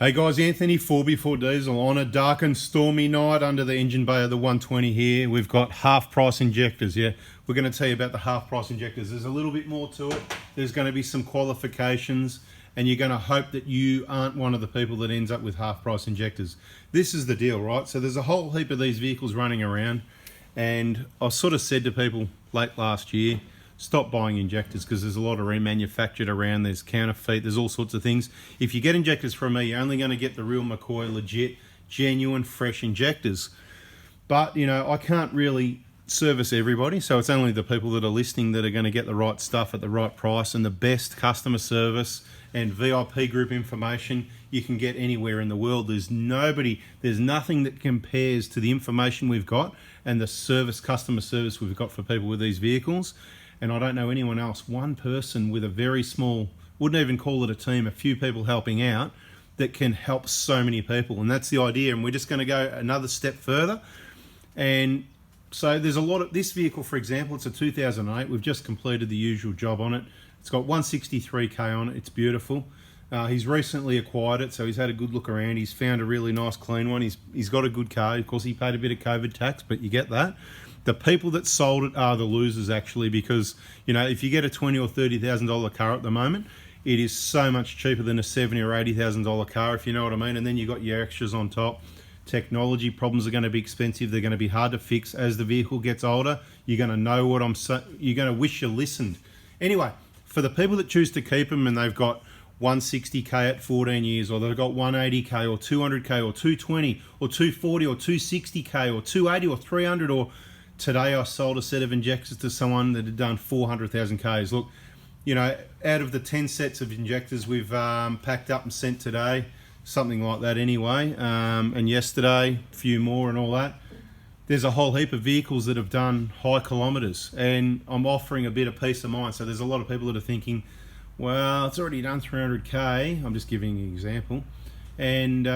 Hey guys, Anthony, 4x4 Diesel on a dark and stormy night under the engine bay of the 120 here. We've got half price injectors, yeah. We're going to tell you about the half price injectors. There's a little bit more to it. There's going to be some qualifications and you're going to hope that you aren't one of the people that ends up with half price injectors. This is the deal, right? So there's a whole heap of these vehicles running around and I sort of said to people late last year, stop buying injectors because there's a lot of remanufactured around, there's counterfeit, there's all sorts of things. If you get injectors from me, you're only going to get the real McCoy, legit, genuine, fresh injectors. But, you know, I can't really service everybody, so it's only the people that are listening that are going to get the right stuff at the right price and the best customer service and VIP group information you can get anywhere in the world. There's nothing that compares to the information we've got and the customer service we've got for people with these vehicles. And I don't know anyone else, one person with a very small, wouldn't even call it a team, a few people helping out that can help so many people. And that's the idea. And we're just going to go another step further. And so there's a lot of, this vehicle, for example, it's a 2008. We've just completed the usual job on it. It's got 163K on it. It's beautiful. He's recently acquired it, so he's had a good look around. He's found a really nice, clean one. He's got a good car. Of course, he paid a bit of COVID tax, but you get that. The people that sold it are the losers, actually, because, you know, if you get a $20,000 or $30,000 car at the moment, it is so much cheaper than a $70,000 or $80,000 car, if you know what I mean. And then you got your extras on top. Technology problems are going to be expensive. They're going to be hard to fix as the vehicle gets older. You're going to know what I'm saying. You're going to wish you listened. Anyway, for the people that choose to keep them and they've got 160K at 14 years, or they've got 180K or 200K or 220 or 240 or 260K or 280 or 300, or today I sold a set of injectors to someone that had done 400,000 Ks. Look, you know, out of the 10 sets of injectors we've packed up and sent today, something like that anyway, and yesterday a few more and all that, there's a whole heap of vehicles that have done high kilometres, and I'm offering a bit of peace of mind. So there's a lot of people that are thinking, well, it's already done 300K. I'm just giving an example. And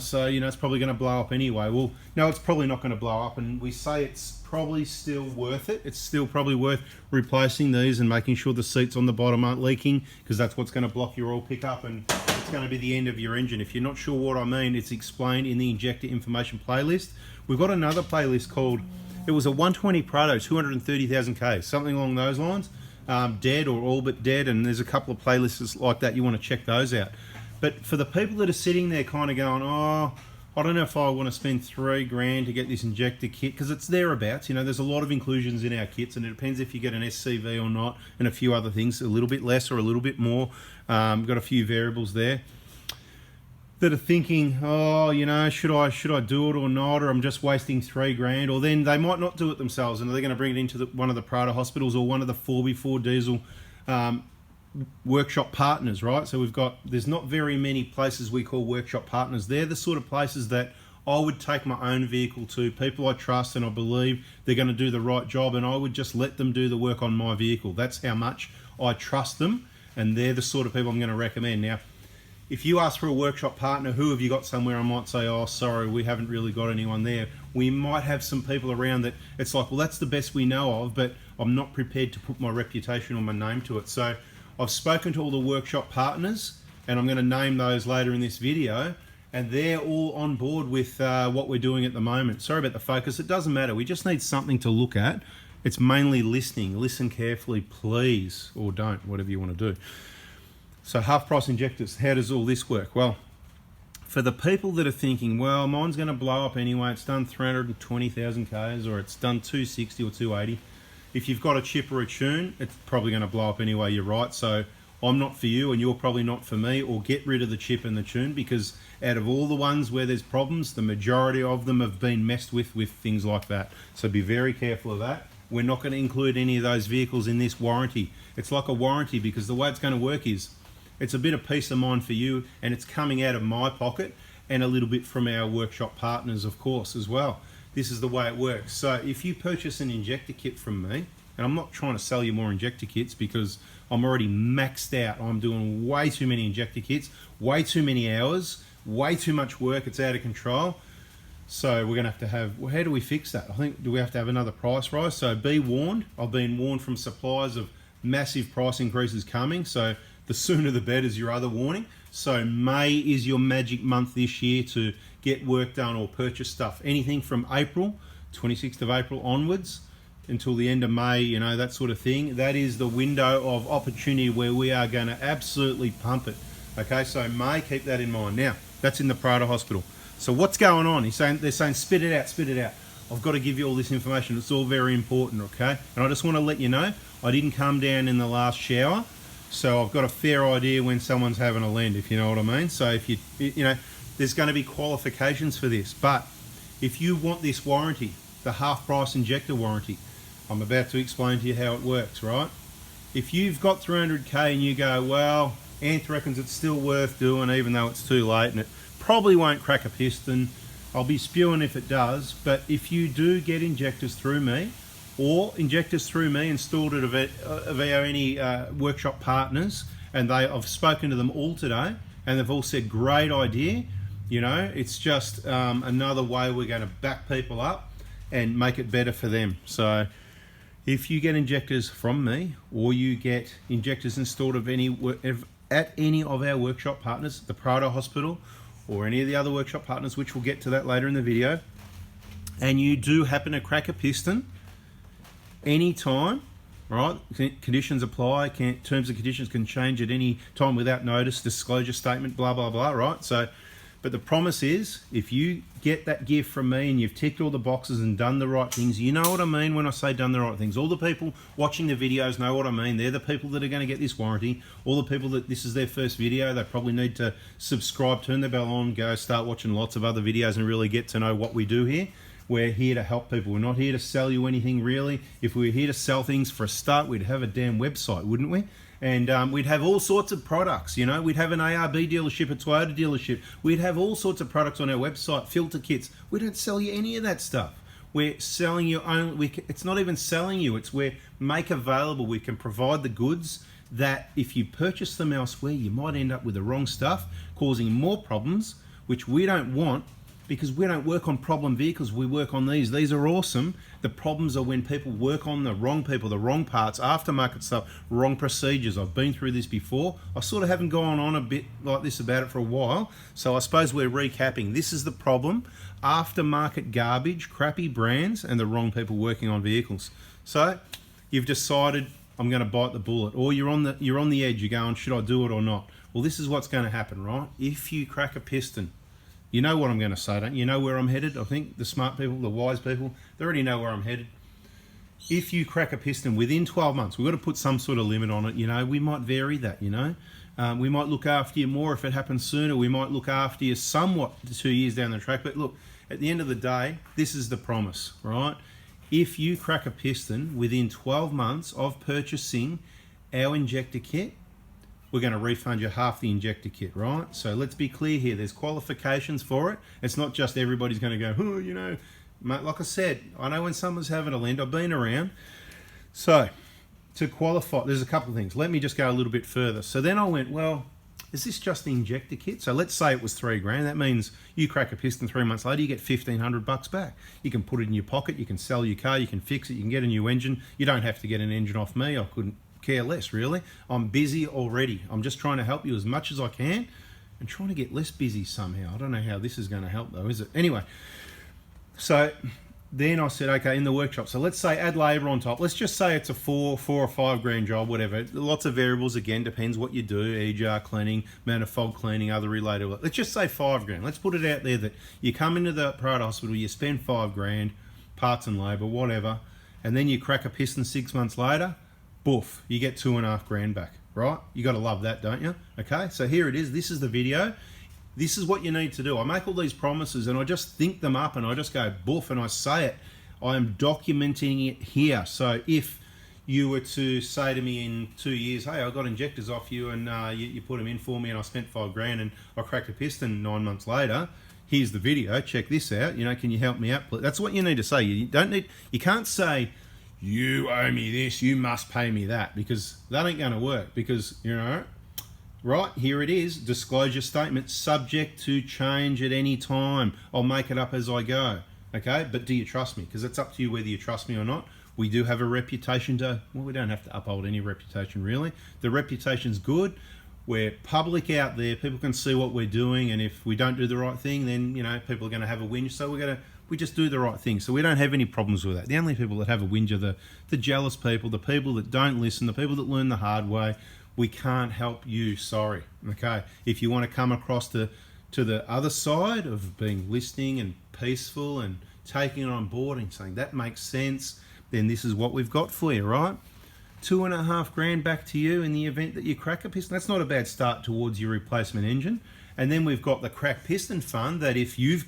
so, you know, it's probably going to blow up anyway. Well, no, it's probably not going to blow up, and we say it's probably still worth it. It's still probably worth replacing these and making sure the seats on the bottom aren't leaking, because that's what's going to block your oil pickup and it's going to be the end of your engine. If you're not sure what I mean, it's explained in the injector information playlist. We've got another playlist called, it was a 120 Prado, 230,000 Ks, something along those lines, dead or all but dead, and there's a couple of playlists like that. You want to check those out. But for the people that are sitting there kind of going, oh, I don't know if I want to spend $3,000 to get this injector kit, because it's thereabouts. You know, there's a lot of inclusions in our kits, and it depends if you get an SCV or not, and a few other things, a little bit less or a little bit more. We've got a few variables there that are thinking, oh, you know, should I do it or not, or I'm just wasting $3,000, or then they might not do it themselves, and they're going to bring it into one of the Prado hospitals or one of the 4x4 Diesel workshop partners, right? So there's not very many places we call workshop partners. They're the sort of places that I would take my own vehicle to, people I trust and I believe they're going to do the right job, and I would just let them do the work on my vehicle. That's how much I trust them, and they're the sort of people I'm going to recommend. Now, if you ask for a workshop partner, who have you got somewhere, I might say, oh, sorry, we haven't really got anyone there. We might have some people around that it's like, well, that's the best we know of, but I'm not prepared to put my reputation or my name to it. So I've spoken to all the workshop partners, and I'm going to name those later in this video, and they're all on board with what we're doing at the moment. Sorry about the focus. It doesn't matter. We just need something to look at. It's mainly listening. Listen carefully, please, or don't, whatever you want to do. So half price injectors, how does all this work? Well, for the people that are thinking, well, mine's going to blow up anyway, it's done 320,000 Ks, or it's done 260 or 280. If you've got a chip or a tune, it's probably going to blow up anyway, you're right. So I'm not for you, and you're probably not for me, or get rid of the chip and the tune, because out of all the ones where there's problems, the majority of them have been messed with things like that. So be very careful of that. We're not going to include any of those vehicles in this warranty. It's like a warranty, because the way it's going to work is, it's a bit of peace of mind for you, and it's coming out of my pocket and a little bit from our workshop partners, of course, as well. This is the way it works. So if you purchase an injector kit from me, and I'm not trying to sell you more injector kits because I'm already maxed out. I'm doing way too many injector kits, way too many hours, way too much work. It's out of control. So we're going to have, well, how do we fix that? I think, do we have to have another price rise? So be warned. I've been warned from suppliers of massive price increases coming. So the sooner the better is your other warning. So May is your magic month this year to get work done or purchase stuff. Anything from April, 26th of April onwards, until the end of May, you know, that sort of thing. That is the window of opportunity where we are going to absolutely pump it. Okay, so May, keep that in mind. Now, that's in the Prado Hospital. So what's going on? They're saying, spit it out, spit it out. I've got to give you all this information. It's all very important, okay? And I just want to let you know, I didn't come down in the last shower, so I've got a fair idea when someone's having a lend, if you know what I mean. So if you know, there's going to be qualifications for this. But if you want this warranty, the half price injector warranty, I'm about to explain to you how it works, right? If you've got 300k and you go, well, Anth reckons it's still worth doing even though it's too late and it probably won't crack a piston, I'll be spewing if it does. But if you do get injectors through me, or injectors through me installed it via any workshop partners, and I've spoken to them all today and they've all said great idea, you know, it's just another way we're going to back people up and make it better for them. So if you get injectors from me, or you get injectors installed at any of our workshop partners, the Prado Hospital, or any of the other workshop partners, which we'll get to that later in the video, and you do happen to crack a piston anytime, right? Conditions apply, terms and conditions can change at any time without notice, disclosure statement, blah, blah, blah, right? So, but the promise is, if you get that gift from me and you've ticked all the boxes and done the right things, you know what I mean when I say done the right things. All the people watching the videos know what I mean. They're the people that are going to get this warranty. All the people that this is their first video, they probably need to subscribe, turn the bell on, go start watching lots of other videos and really get to know what we do here. We're here to help people. We're not here to sell you anything, really. If we were here to sell things for a start, we'd have a damn website, wouldn't we? And we'd have all sorts of products, you know. We'd have an ARB dealership, a Toyota dealership. We'd have all sorts of products on our website, filter kits. We don't sell you any of that stuff. We're selling you only, it's not even selling you, it's we're make available. We can provide the goods that if you purchase them elsewhere, you might end up with the wrong stuff, causing more problems, which we don't want, because we don't work on problem vehicles, we work on these. These are awesome. The problems are when people work on the wrong people, the wrong parts, aftermarket stuff, wrong procedures. I've been through this before. I sort of haven't gone on a bit like this about it for a while, so I suppose we're recapping. This is the problem: aftermarket garbage, crappy brands, and the wrong people working on vehicles. So you've decided, I'm going to bite the bullet, or you're on the edge, you're going, should I do it or not? Well, this is what's going to happen, right? If you crack a piston, you know what I'm going to say, don't you? You know where I'm headed? I think the smart people, the wise people, they already know where I'm headed. If you crack a piston within 12 months, we've got to put some sort of limit on it, you know. We might vary that, you know. We might look after you more if it happens sooner. We might look after you somewhat 2 years down the track. But look, at the end of the day, this is the promise, right? If you crack a piston within 12 months of purchasing our injector kit, we're going to refund you half the injector kit, right? So let's be clear here. There's qualifications for it. It's not just everybody's going to go, oh, you know, mate, like I said, I know when someone's having a lend, I've been around. So to qualify, there's a couple of things. Let me just go a little bit further. So then I went, well, is this just the injector kit? So let's say it was $3,000. That means you crack a piston 3 months later, you get $1,500 back. You can put it in your pocket. You can sell your car. You can fix it. You can get a new engine. You don't have to get an engine off me. I couldn't care less, really. I'm busy already. I'm just trying to help you as much as I can and trying to get less busy somehow. I don't know how this is going to help though, is it? Anyway, so then I said, okay, in the workshop, so let's say add labor on top. Let's just say it's a four or $5,000 job, whatever. Lots of variables, again, depends what you do, EGR cleaning, manifold cleaning, other related. Let's just say $5,000. Let's put it out there that you come into the Prado Hospital, you spend $5,000, parts and labor, whatever, and then you crack a piston 6 months later, boof, you get $2,500 back, right? You got to love that, don't you? Okay, so here it is. This is the video. This is what you need to do. I make all these promises and I just think them up and I just go boof and I say it. I am documenting it here. So if you were to say to me in 2 years, hey, I got injectors off you and you put them in for me and I spent $5,000 and I cracked a piston 9 months later, here's the video, check this out, you know, can you help me out? That's what you need to say. You can't say, you owe me this, you must pay me that, because that ain't going to work. Because, you know, right, here it is, disclosure statement, subject to change at any time. I'll make it up as I go, okay? But do you trust me? Because it's up to you whether you trust me or not. We do have a reputation to, well, we don't have to uphold any reputation, really. The reputation's good. we're public out there. People can see what we're doing, and if we don't do the right thing, then people are going to have a whinge. So we just do the right thing. So we don't have any problems with that. The only people that have a whinge are the jealous people, the people that don't listen, the people that learn the hard way. We can't help you. Sorry. Okay. If you want to come across to the other side of being listening and peaceful and taking it on board and saying that makes sense, then this is what we've got for you, right? $2.5 grand back to you in the event that you crack a piston. That's not a bad start towards your replacement engine. And then we've got the crack piston fund that if you've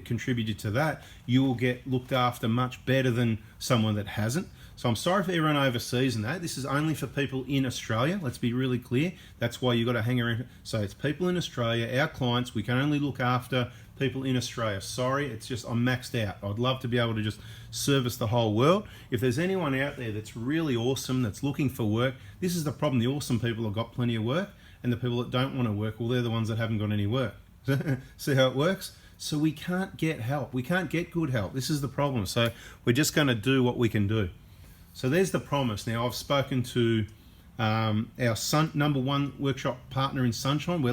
contributed to that, you will get looked after much better than someone that hasn't. So I'm sorry for everyone overseas and that. This is only for people in Australia. Let's be really clear. That's why you've got to hang around. So it's people in Australia, our clients. We can only look after people in Australia. Sorry, it's just I'm maxed out. I'd love to be able to just service the whole world. If there's anyone out there that's really awesome, that's looking for work, this is the problem. The awesome people have got plenty of work, and the people that don't want to work, well, they're the ones that haven't got any work. See how it works? So we can't get help. We can't get good help. This is the problem. So we're just going to do what we can do. So there's the promise. Now I've spoken to our number one workshop partner in Sunshine. We're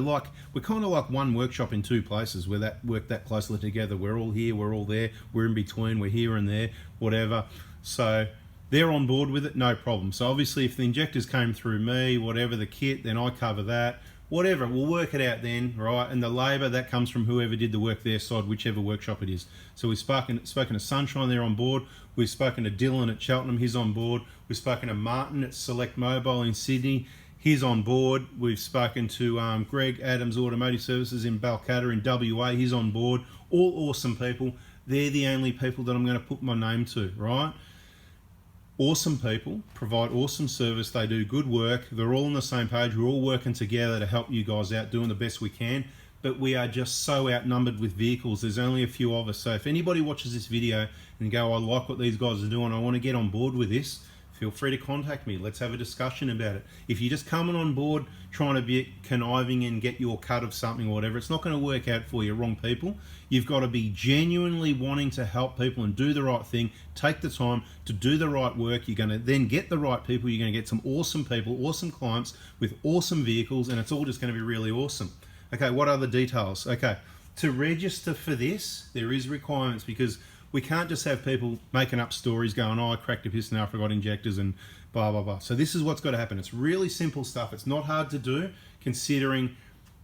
kind of like one workshop in two places. We're work that closely together. We're all here, we're all there, we're in between, we're here and there, whatever. So they're on board with it, no problem. So obviously if the injectors came through me, whatever the kit, then I cover that. Whatever, we'll work it out then, right? And the labour, that comes from whoever did the work their side, whichever workshop it is. So we've spoken to Sunshine, they're on board. We've spoken to Dylan at Cheltenham, he's on board. We've spoken to Martin at Select Mobile in Sydney, he's on board. We've spoken to Greg Adams Automotive Services in Balcatta in WA, he's on board. All awesome people. They're the only people that I'm going to put my name to, right? Awesome people, provide awesome service, they do good work, they're all on the same page, we're all working together to help you guys out, doing the best we can, but we are just so outnumbered with vehicles. There's only a few of us. So if anybody watches this video and go, I like what these guys are doing, I want to get on board with this, feel free to contact me. Let's have a discussion about it. If you're just coming on board trying to be conniving and get your cut of something or whatever, it's not going to work out for you. Wrong people. You've got to be genuinely wanting to help people and do the right thing. Take the time to do the right work. You're going to then get the right people. You're going to get some awesome people, awesome clients with awesome vehicles, and it's all just going to be really awesome. Okay, what are the details? Okay, to register for this, there is requirements, because we can't just have people making up stories going, oh, I cracked a piston, I forgot injectors and blah, blah, blah. So this is what's got to happen. It's really simple stuff. It's not hard to do, considering,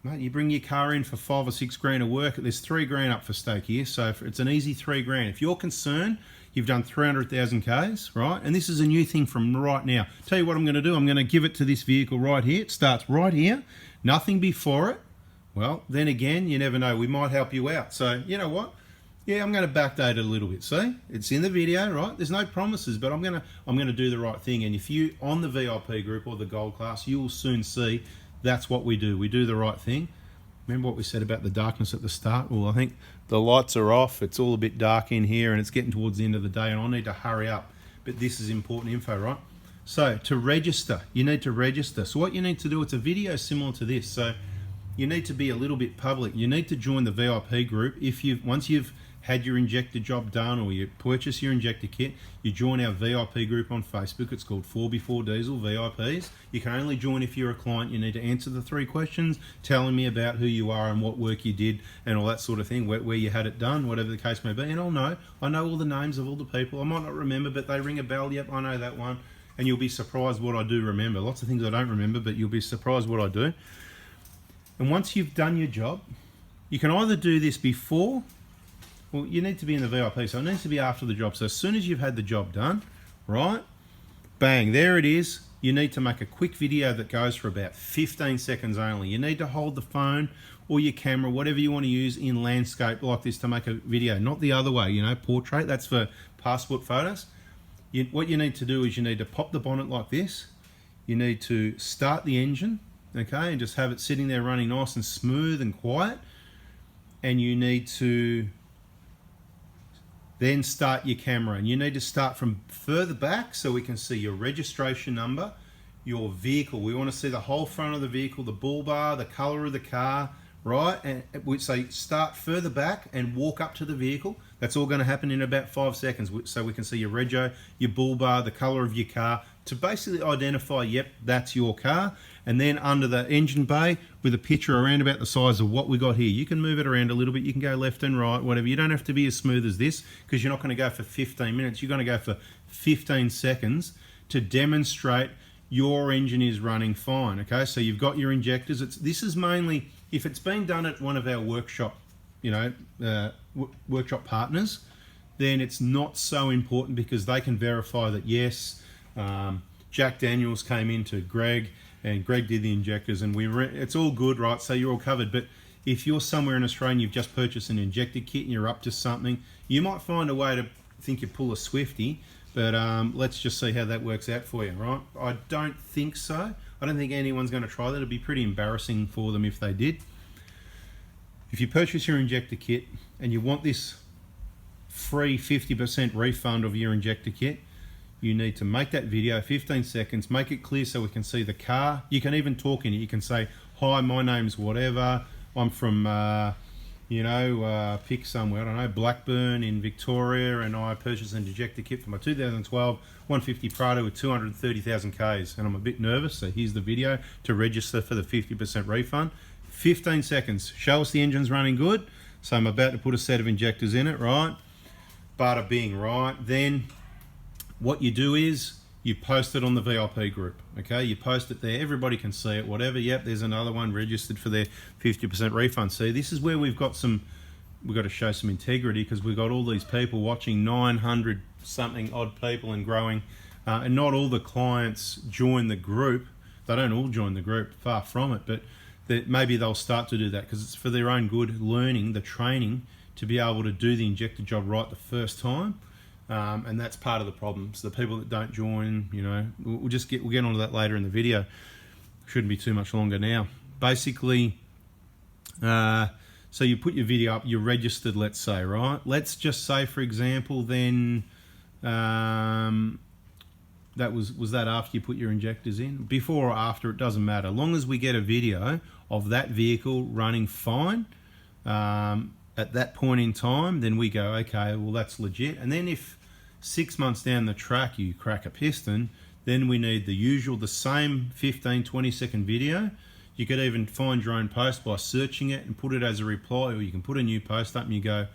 mate, you bring your car in for 5 or 6 grand of work. There's 3 grand up for stake here. So it's an easy 3 grand. If you're concerned, you've done 300,000 Ks, right? And this is a new thing from right now. Tell you what I'm going to do. I'm going to give it to this vehicle right here. It starts right here. Nothing before it. Well, then again, you never know. We might help you out. So you know what? Yeah, I'm going to backdate it a little bit. See, it's in the video, right? There's no promises, but I'm going to do the right thing. And if you on the VIP group or the gold class, you will soon see that's what we do. We do the right thing. Remember what we said about the darkness at the start? Well, I think the lights are off. It's all a bit dark in here, and it's getting towards the end of the day, and I need to hurry up. But this is important info, right? So to register, you need to register. So what you need to do, it's a video similar to this. So you need to be a little bit public. You need to join the VIP group. Once you've had your injector job done, or you purchase your injector kit, you join our VIP group on Facebook. It's called 4x4 Diesel VIPs. You can only join if you're a client. You need to answer the 3 questions telling me about who you are and what work you did and all that sort of thing, where you had it done, whatever the case may be. And I know all the names of all the people. I might not remember, but they ring a bell. Yep, I know that one. And you'll be surprised what I do remember. Lots of things I don't remember, but you'll be surprised what I do. And once you've done your job, you can either do this before, well, you need to be in the VIP, so it needs to be after the job. So as soon as you've had the job done, right, bang, there it is. You need to make a quick video that goes for about 15 seconds only. You need to hold the phone or your camera, whatever you want to use in landscape like this to make a video, not the other way, portrait, that's for passport photos. What you need to do is you need to pop the bonnet like this. You need to start the engine, okay, and just have it sitting there running nice and smooth and quiet. And you need to then start your camera, and you need to start from further back so we can see your registration number, your vehicle. We want to see the whole front of the vehicle, the bull bar, the color of the car, right? And we say start further back and walk up to the vehicle. That's all going to happen in about 5 seconds, so we can see your rego, your bull bar, the color of your car. to basically identify, yep, that's your car. And then under the engine bay with a picture around about the size of what we got here. You can move it around a little bit. You can go left and right, whatever. You don't have to be as smooth as this because you're not going to go for 15 minutes. You're going to go for 15 seconds to demonstrate your engine is running fine. Okay, so you've got your injectors. This is mainly, if it's been done at one of our workshop, workshop partners, then it's not so important because they can verify that, yes, Jack Daniels came into Greg and Greg did the injectors and it's all good, right? So you're all covered. But if you're somewhere in Australia and you've just purchased an injector kit and you're up to something, you might find a way to think you pull a Swifty, but let's just see how that works out for you, right? I don't think so. I don't think anyone's going to try that. It'd be pretty embarrassing for them if they did. If you purchase your injector kit and you want this free 50% refund of your injector kit, you need to make that video 15 seconds, make it clear so we can see the car. You can even talk in it. You can say, hi, my name's whatever, I'm from pick somewhere, I don't know, Blackburn in Victoria, and I purchased an injector kit for my 2012 150 Prado with 230,000 Ks, and I'm a bit nervous, so here's the video to register for the 50% refund. 15 seconds, show us the engine's running good. So I'm about to put a set of injectors in it, right? Bada bing, right? Then what you do is you post it on the VIP group, okay? You post it there, everybody can see it, whatever. Yep, there's another one registered for their 50% refund. See, this is where we've got to show some integrity because we've got all these people watching, 900 something odd people and growing, and not all the clients join the group. They don't all join the group, far from it, but maybe they'll start to do that because it's for their own good, learning the training to be able to do the injector job right the first time. And that's part of the problem. So the people that don't join, we'll get onto that later in the video. Shouldn't be too much longer now. Basically, so you put your video up, you're registered, let's say, right? Let's just say, for example, then that was that after you put your injectors in? Before or after, it doesn't matter. As long as we get a video of that vehicle running fine at that point in time, then we go, okay, well, that's legit. And then if 6 months down the track you crack a piston, then we need the same 15-20 second video. You could even find your own post by searching it and put it as a reply, or you can put a new post up and you go,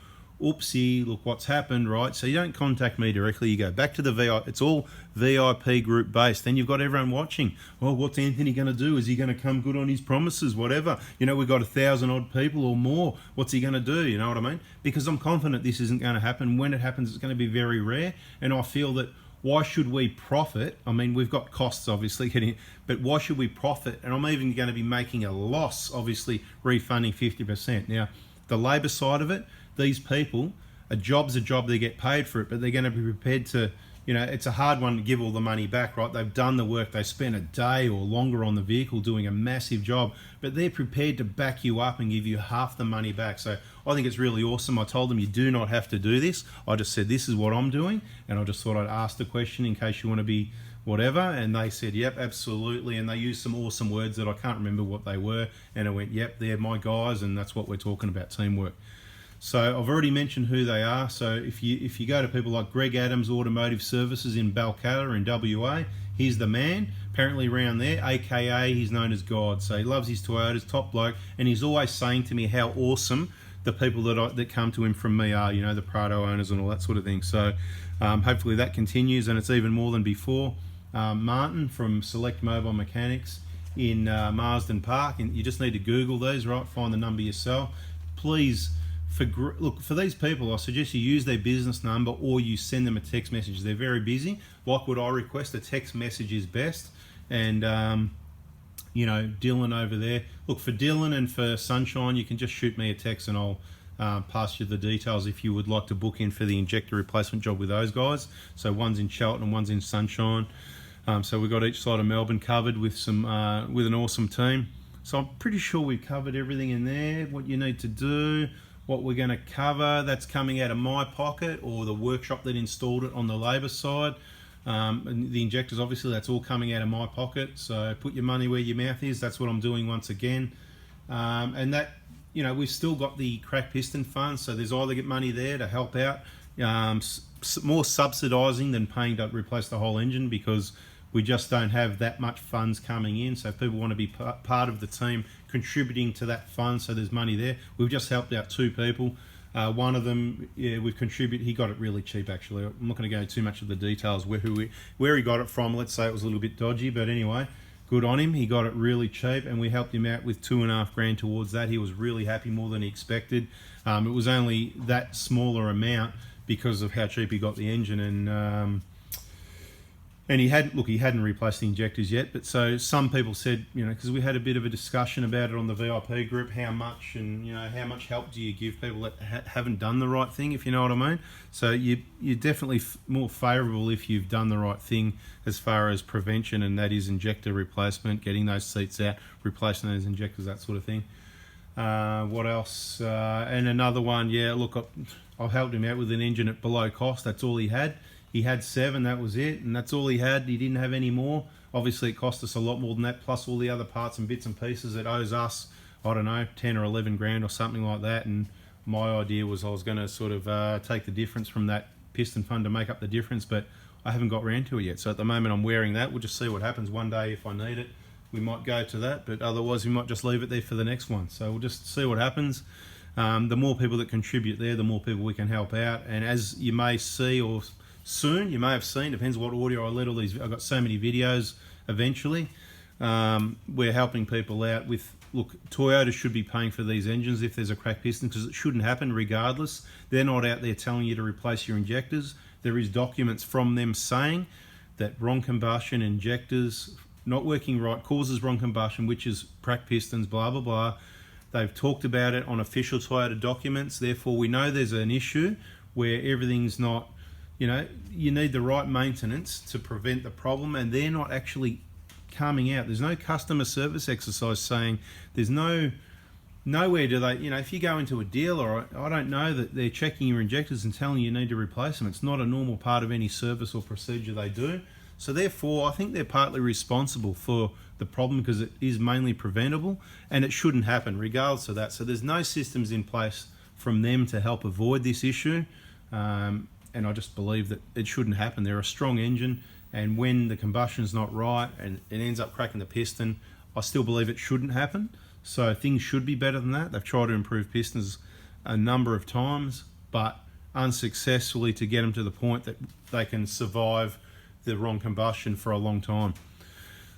oopsie, look what's happened, right? So you don't contact me directly, you go back to the VIP. It's all VIP group based. Then you've got everyone watching. Well, what's Anthony going to do? Is he going to come good on his promises? Whatever. We've got 1,000 odd people or more. What's he going to do? You know what I mean? Because I'm confident this isn't going to happen. When it happens, it's going to be very rare. And I feel that why should we profit? I mean, we've got costs obviously getting, but why should we profit? And I'm even going to be making a loss, obviously refunding 50%. Now, the labour side of it, these people, a job's a job, they get paid for it, but they're going to be prepared to, it's a hard one to give all the money back, right? They've done the work, they spent a day or longer on the vehicle doing a massive job, but they're prepared to back you up and give you half the money back. So I think it's really awesome. I told them you do not have to do this. I just said, this is what I'm doing, and I just thought I'd ask the question in case you want to be whatever, and they said, yep, absolutely, and they used some awesome words that I can't remember what they were, and I went, yep, they're my guys, and that's what we're talking about, teamwork. So I've already mentioned who they are. So if you go to people like Greg Adams Automotive Services in Balcata in WA, he's the man. Apparently around there, AKA, he's known as God. So he loves his Toyotas, top bloke, and he's always saying to me how awesome the people that come to him from me are, the Prado owners and all that sort of thing. So hopefully that continues, and it's even more than before. Martin from Select Mobile Mechanics in Marsden Park, and you just need to Google these, right? Find the number yourself. Please. For these people, I suggest you use their business number or you send them a text message. They're very busy. Like what I request, a text message is best. And, Dylan over there. Look, for Dylan and for Sunshine, you can just shoot me a text and I'll pass you the details if you would like to book in for the injector replacement job with those guys. So one's in Shelton and one's in Sunshine. So we've got each side of Melbourne covered with with an awesome team. So I'm pretty sure we've covered everything in there, what you need to do. What we're going to cover, that's coming out of my pocket or the workshop that installed it on the labour side. And the injectors, obviously, that's all coming out of my pocket. So put your money where your mouth is. That's what I'm doing once again. And that, we've still got the crack piston fund. So there's either get money there to help out, more subsidising than paying to replace the whole engine, because We just don't have that much funds coming in. So if people want to be part of the team contributing to that fund, so there's money there. We've just helped out 2 people. One of them, yeah, we've contributed. He got it really cheap, actually. I'm not going to go too much of the details where he got it from. Let's say it was a little bit dodgy, but anyway, good on him. He got it really cheap, and we helped him out with $2,500 towards that. He was really happy, more than he expected. It was only that smaller amount because of how cheap he got the engine, and he hadn't replaced the injectors yet. But so some people said, you know, because we had a bit of a discussion about it on the VIP group, how much, and you know, how much help do you give people that haven't done the right thing, if you know what I mean. So you're definitely more favourable if you've done the right thing as far as prevention, and that is injector replacement, getting those seats out, replacing those injectors, that sort of thing. What else? And another one, yeah, look, I've helped him out with an engine at below cost. That's all he had. He had 7, that was it, and that's all he had. He didn't have any more. Obviously, it cost us a lot more than that, plus all the other parts and bits and pieces. It owes us, I don't know, 10 or 11 grand or something like that. And my idea was I was going to sort of take the difference from that piston fund to make up the difference, but I haven't got round to it yet. So at the moment, I'm wearing that. We'll just see what happens. One day, if I need it, we might go to that, but otherwise, we might just leave it there for the next one. So we'll just see what happens. The more people that contribute there, the more people we can help out. And as you may see, or soon you may have seen, depends what audio I let all these, I've got so many videos eventually. We're helping people out with, look, Toyota should be paying for these engines if there's a cracked piston, because it shouldn't happen regardless. They're not out there telling you to replace your injectors. There is documents from them saying that wrong combustion injectors not working right causes wrong combustion, which is cracked pistons, blah blah blah. They've talked about it on official Toyota documents. Therefore, we know there's an issue where everything's not, you know, you need the right maintenance to prevent the problem, and they're not actually coming out. There's no customer service exercise saying, there's nowhere do they, you know, if you go into a dealer, I don't know that they're checking your injectors and telling you need to replace them. It's not a normal part of any service or procedure they do. So therefore, I think they're partly responsible for the problem, because it is mainly preventable and it shouldn't happen regardless of that. So there's no systems in place from them to help avoid this issue. And I just believe that it shouldn't happen. They're a strong engine, and when the combustion's not right and it ends up cracking the piston, I still believe it shouldn't happen. So things should be better than that. They've tried to improve pistons a number of times, but unsuccessfully to get them to the point that they can survive the wrong combustion for a long time.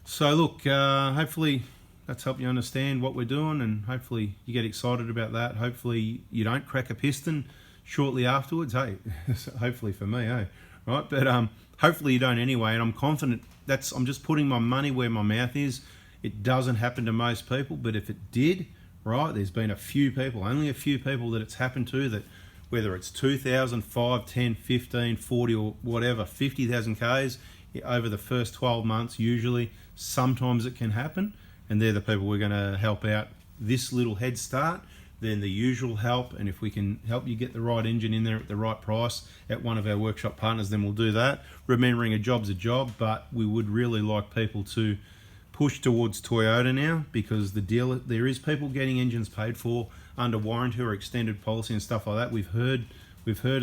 So look, hopefully that's helped you understand what we're doing, and hopefully you get excited about that. Hopefully you don't crack a piston shortly afterwards, hey, hopefully for me, hey, right? But hopefully you don't anyway, and I'm confident I'm just putting my money where my mouth is. It doesn't happen to most people, but if it did, right, there's been a few people, only a few people that it's happened to, that whether it's 2,000, 5, 10, 15, 40 or whatever, 50,000 Ks over the first 12 months usually. Sometimes it can happen, and they're the people we're going to help out. This little head start, then the usual help, and if we can help you get the right engine in there at the right price at one of our workshop partners, then we'll do that. Remembering a job's a job, but we would really like people to push towards Toyota now, because there is people getting engines paid for under warranty or extended policy and stuff like that. We've heard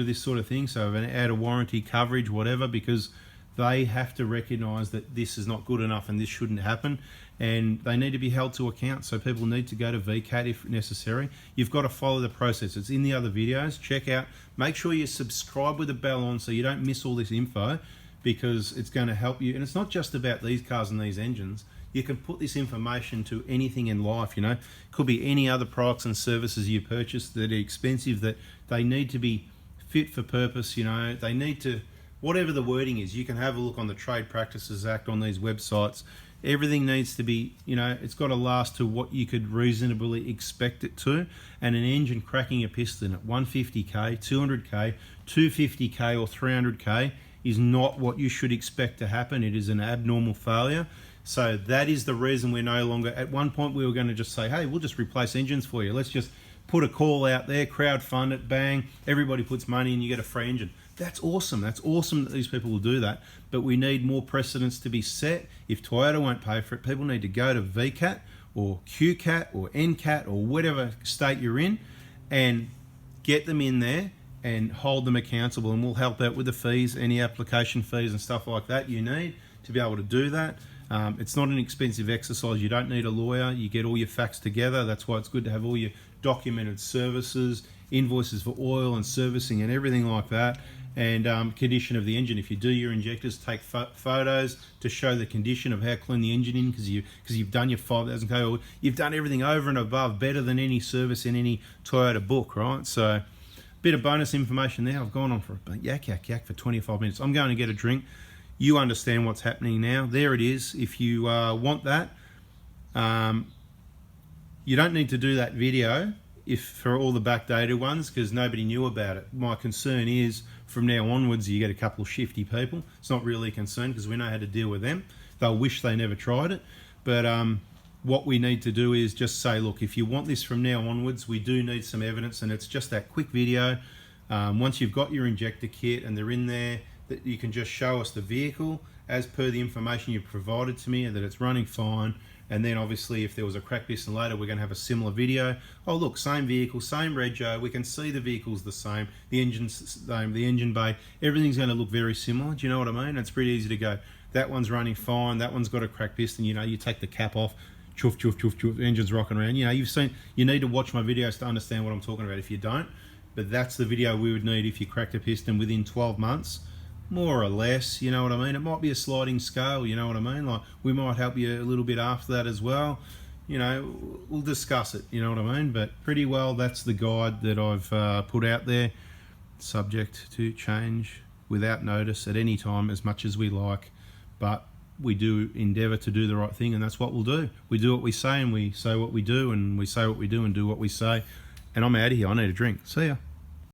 of this sort of thing, so an out of warranty coverage, whatever, because they have to recognise that this is not good enough and this shouldn't happen, and they need to be held to account. So people need to go to VCAT if necessary. You've got to follow the process. It's in the other videos. Check out. Make sure you subscribe with the bell on so you don't miss all this info, because it's going to help you. And it's not just about these cars and these engines. You can put this information to anything in life, you know. It could be any other products and services you purchase that are expensive, that they need to be fit for purpose, you know. They need to, whatever the wording is, you can have a look on the Trade Practices Act on these websites. Everything needs to be, you know, it's got to last to what you could reasonably expect it to. And an engine cracking a piston at 150k, 200k, 250k or 300k is not what you should expect to happen. It is an abnormal failure. So that is the reason we're no longer, at one point we were going to just say, hey, we'll just replace engines for you. Let's just put a call out there, crowdfund it, bang, everybody puts money and you get a free engine. That's awesome. That's awesome that these people will do that. But we need more precedents to be set. If Toyota won't pay for it, people need to go to VCAT or QCAT or NCAT or whatever state you're in and get them in there and hold them accountable, and we'll help out with the fees, any application fees and stuff like that you need to be able to do that. It's not an expensive exercise. You don't need a lawyer. You get all your facts together. That's why it's good to have all your documented services, invoices for oil and servicing and everything like that, and condition of the engine. If you do your injectors, take photos to show the condition of how clean the engine is, because you've done your 5,000 km. You've done everything over and above, better than any service in any Toyota book, right? So, bit of bonus information there. I've gone on for a yak for 25 minutes. I'm going to get a drink. You understand what's happening now. There it is. If you want that, you don't need to do that video for all the backdated ones, because nobody knew about it. My concern is from now onwards you get a couple of shifty people. It's not really a concern because we know how to deal with them. They'll wish they never tried it. But what we need to do is just say, look, if you want this from now onwards, we do need some evidence, and it's just that quick video. Once you've got your injector kit and they're in there, that you can just show us the vehicle as per the information you've provided to me, and that it's running fine. And then obviously if there was a crack piston later, we're going to have a similar video. Oh look, same vehicle, same rego, we can see the vehicle's the same, the engine's the same, the engine bay, everything's going to look very similar. Do you know what I mean? It's pretty easy to go, that one's running fine, that one's got a crack piston, you know, you take the cap off, chuff, chuff, chuff, chuff, the engine's rocking around. You know, you need to watch my videos to understand what I'm talking about if you don't. But that's the video we would need if you cracked a piston within 12 months. More or less, you know what I mean? It might be a sliding scale, you know what I mean? Like, we might help you a little bit after that as well. You know, we'll discuss it, you know what I mean? But pretty well, that's the guide that I've put out there. Subject to change without notice at any time, as much as we like. But we do endeavour to do the right thing, and that's what we'll do. We do what we say, and we say what we do, and we say what we do and do what we say. And I'm out of here. I need a drink. See ya.